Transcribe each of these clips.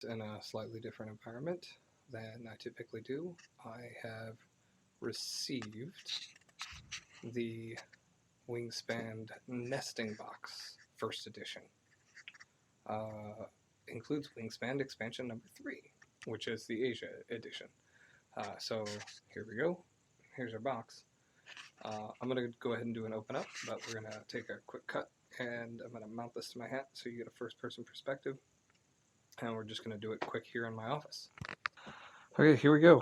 in a slightly different environment than I typically do. I have received the Wingspan Nesting Box First Edition. Includes Wingspan expansion number 3, which is the Asia edition. So here we go. Here's our box. I'm going to go ahead and do an open up, but we're going to take a quick cut, and I'm going to mount this to my hat so you get a first person perspective. And we're just going to do it quick here in my office. Okay, here we go.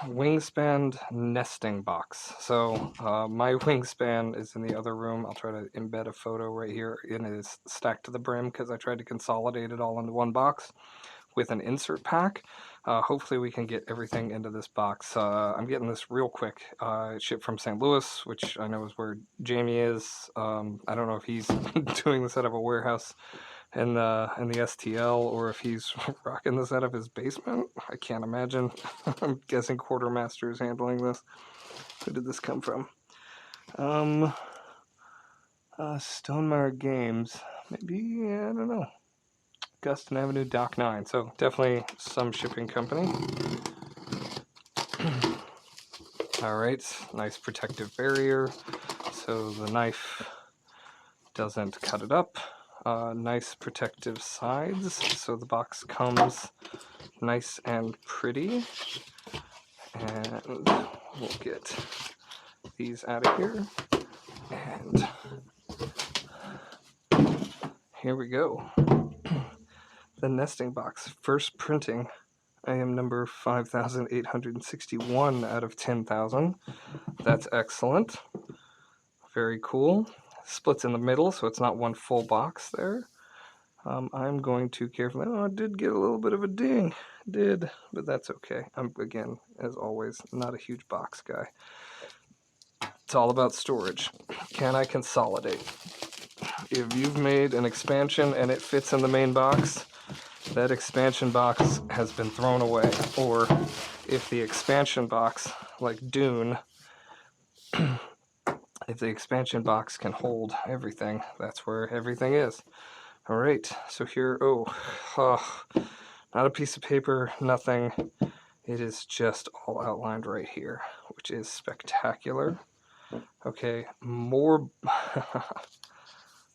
Wingspan nesting box. So my Wingspan is in the other room. I'll try to embed a photo right here, and it is stacked to the brim because I tried to consolidate it all into one box with an insert pack. Hopefully we can get everything into this box. I'm getting this real quick. It shipped from St. Louis, which I know is where Jamie is. I don't know if he's doing this out of a warehouse in the STL, or if he's rocking this out of his basement. I can't imagine. I'm guessing Quartermaster is handling this. Who did this come from? Stonemaier Games. Maybe, I don't know. Guston Avenue, Dock 9. So definitely some shipping company. Alright, nice protective barrier so the knife doesn't cut it up. Nice protective sides so the box comes nice and pretty. And we'll get these out of here. And here we go. The nesting box, first printing. I am number 5,861 out of 10,000. That's excellent. Very cool. Splits in the middle, so it's not one full box there. I'm going to carefully... Oh, I did get a little bit of a ding. Did, but that's okay. I'm, again, as always, not a huge box guy. It's all about storage. Can I consolidate? If you've made an expansion and it fits in the main box, that expansion box has been thrown away. Or if the expansion box, like Dune, if the expansion box can hold everything, that's where everything is. Alright, so here, not a piece of paper, nothing. It is just all outlined right here, which is spectacular. Okay, more...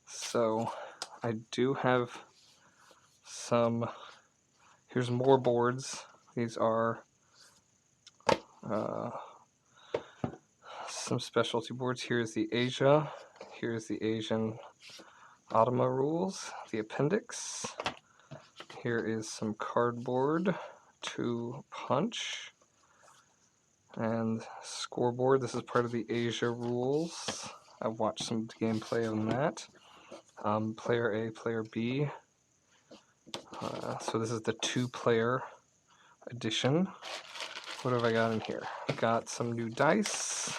So, I do have some... Here's more boards. These are some specialty boards. Here's the Asia. Here's the Asian Automa rules, the appendix. Here is some cardboard to punch. And scoreboard. This is part of the Asia rules. I've watched some gameplay on that. Player A, player B. So this is the 2-player edition. What have I got in here? Got some new dice.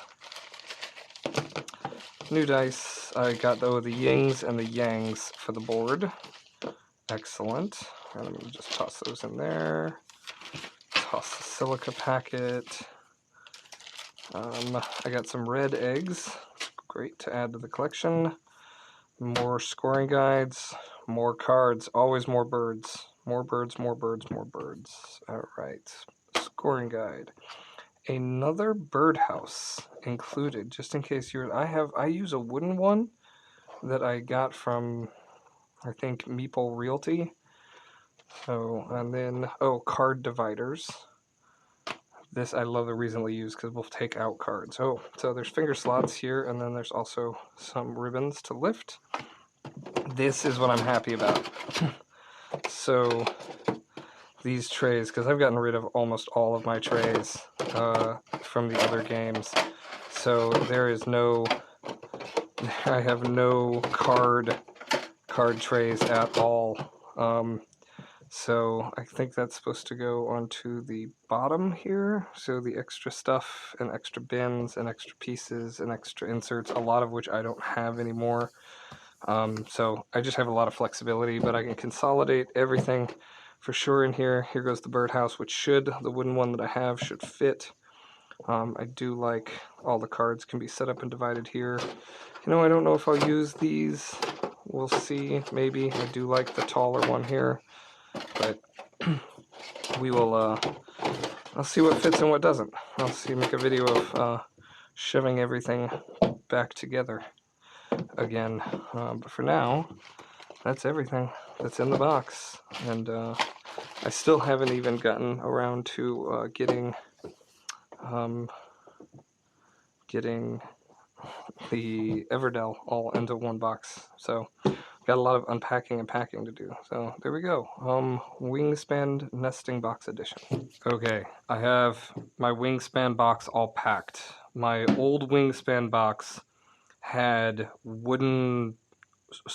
New dice. I got the yings and the yangs for the board. Excellent. And I'm going to just toss those in there. Toss the silica packet. I got some red eggs. Great to add to the collection. More scoring guides. More cards. Always more birds. More birds, more birds, more birds. Alright. Scoring guide. Another birdhouse included, just in case you're... I use a wooden one that I got from, I think, Meeple Realty. So, and then, card dividers. This I love the recently used because we'll take out cards. Oh, so there's finger slots here, and then there's also some ribbons to lift. This is what I'm happy about. So, these trays, because I've gotten rid of almost all of my trays from the other games. So there is no... I have no card trays at all. So I think that's supposed to go onto the bottom here. So the extra stuff and extra bins and extra pieces and extra inserts, a lot of which I don't have anymore. So I just have a lot of flexibility, but I can consolidate everything for sure in here. Here goes the birdhouse, which the wooden one that I have should fit. I do like all the cards can be set up and divided here. You know, I don't know if I'll use these. We'll see, maybe. I do like the taller one here. But we will, I'll see what fits and what doesn't. I'll see, make a video of shoving everything back together again. But for now, that's everything that's in the box. And I still haven't even gotten around to getting the Everdell all into one box. So got a lot of unpacking and packing to do. So there we go. Wingspan Nesting Box Edition. Okay, I have my Wingspan box all packed. My old Wingspan box had wooden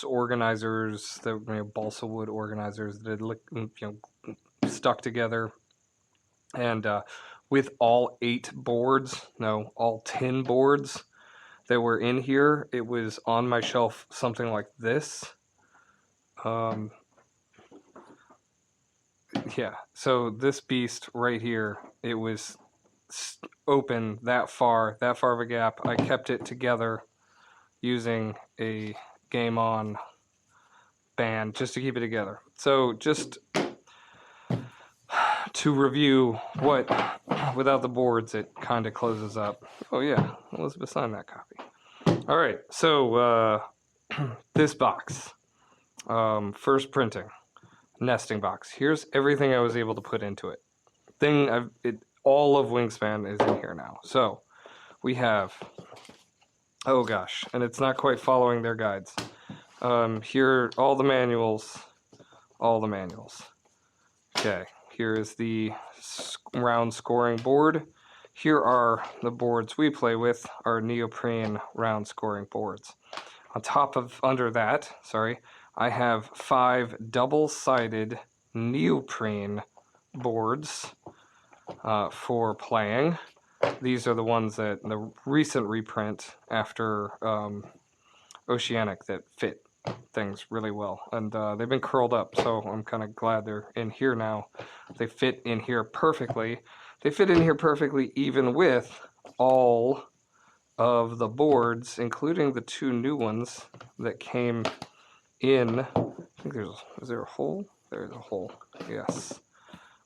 organizers, that balsa wood organizers that had stuck together, and with all 8 boards, no, all 10 boards that were in here, it was on my shelf something like this. Yeah, so this beast right here, it was open that far of a gap. I kept it together using a Game On band just to keep it together. So just to review what, without the boards, it kind of closes up. Oh yeah, Elizabeth signed that copy. All right, so this box, first printing, nesting box. Here's everything I was able to put into it. All of Wingspan is in here now. So we have, oh gosh, and it's not quite following their guides. Here, all the manuals. Okay, here is the round scoring board. Here are the boards we play with, our neoprene round scoring boards. Under that, I have 5 double-sided neoprene boards for playing. These are the ones that the recent reprint after Oceanic that fit things really well, and they've been curled up, so I'm kind of glad they're in here now. They fit in here perfectly. They fit in here perfectly even with all of the boards, including the 2 new ones that came in. I think is there a hole? There's a hole, yes.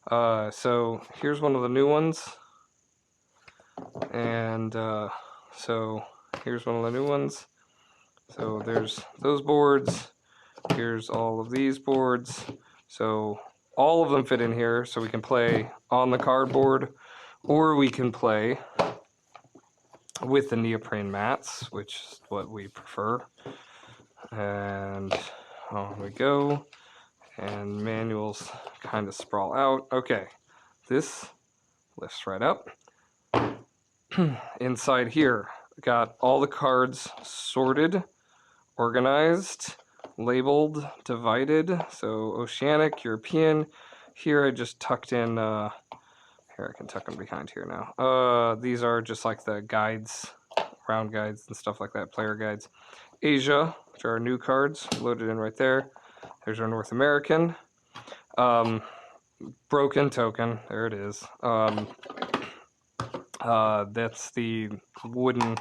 So here's one of the new ones, and so here's one of the new ones. So there's those boards, here's all of these boards, so all of them fit in here, so we can play on the cardboard, or we can play with the neoprene mats, which is what we prefer. And on we go, and manuals kind of sprawl out. Okay, this lifts right up. Inside here, got all the cards sorted, organized, labeled, divided. So Oceanic, European. Here I just tucked in, here I can tuck them behind here now. These are just like the guides, round guides and stuff like that, player guides. Asia, which are our new cards, loaded in right there. There's our North American. Broken token, there it is. That's the wooden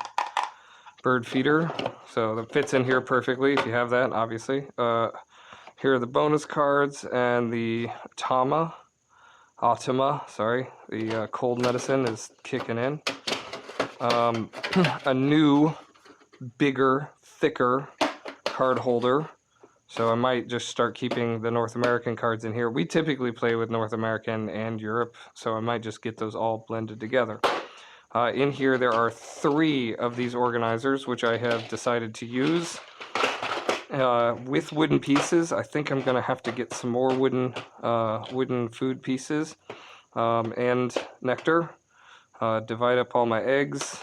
bird feeder, so that fits in here perfectly if you have that, obviously. Here are the bonus cards and the Atama, the cold medicine is kicking in. A new, bigger, thicker card holder, so I might just start keeping the North American cards in here. We typically play with North American and Europe, so I might just get those all blended together. In here there are 3 of these organizers, which I have decided to use with wooden pieces. I think I'm going to have to get some more wooden food pieces and nectar. Divide up all my eggs.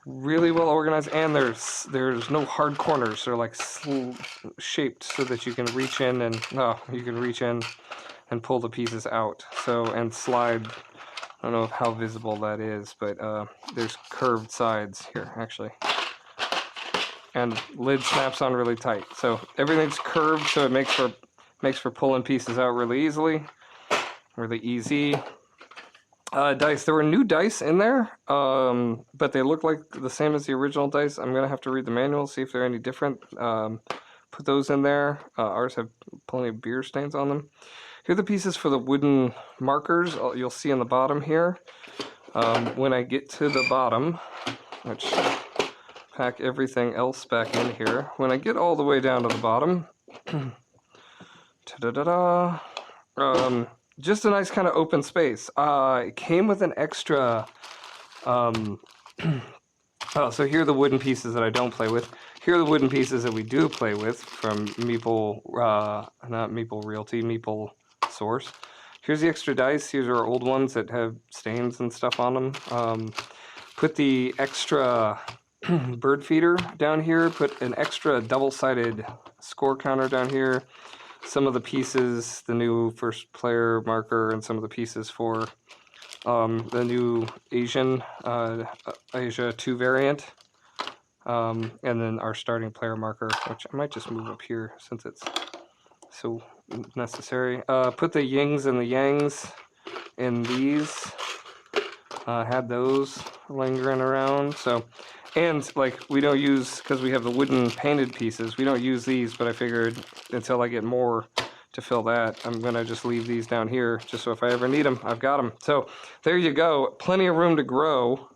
Really well organized, and there's no hard corners. They're like shaped so that you can reach in and pull the pieces out. So, and slide. I don't know how visible that is, but there's curved sides here, actually. And lid snaps on really tight. So everything's curved, so it makes for pulling pieces out really easy. Dice. There were new dice in there, but they look like the same as the original dice. I'm going to have to read the manual, see if they're any different. put those in there. Ours have plenty of beer stains on them. Here are the pieces for the wooden markers. You'll see on the bottom here. When I get to the bottom, which pack everything else back in here. When I get all the way down to the bottom, just a nice kind of open space. It came with an extra, oh, so here are the wooden pieces that I don't play with. Here are the wooden pieces that we do play with from Meeple, not Meeple Realty, Meeple Source. Here's the extra dice. Here's our old ones that have stains and stuff on them. Put the extra bird feeder down here. Put an extra double-sided score counter down here. Some of the pieces, the new first player marker, and some of the pieces for the new Asia 2 variant. And then our starting player marker, which I might just move up here since it's so necessary. Put the yings and the yangs in these. Had those lingering around. So, and like we don't use, because we have the wooden painted pieces, we don't use these, but I figured until I get more to fill that, I'm going to just leave these down here, just so if I ever need them, I've got them. So there you go. Plenty of room to grow.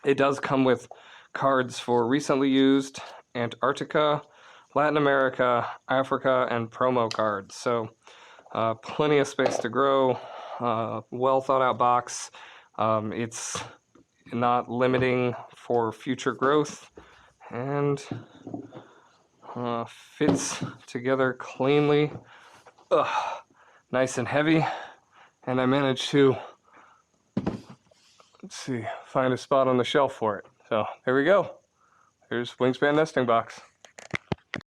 It does come with cards for recently used, Antarctica, Latin America, Africa, and promo cards. So plenty of space to grow. Well thought out box. It's not limiting for future growth, and fits together cleanly. Nice and heavy. And I managed to, let's see, find a spot on the shelf for it. So there we go. Here's Wingspan Nesting Box.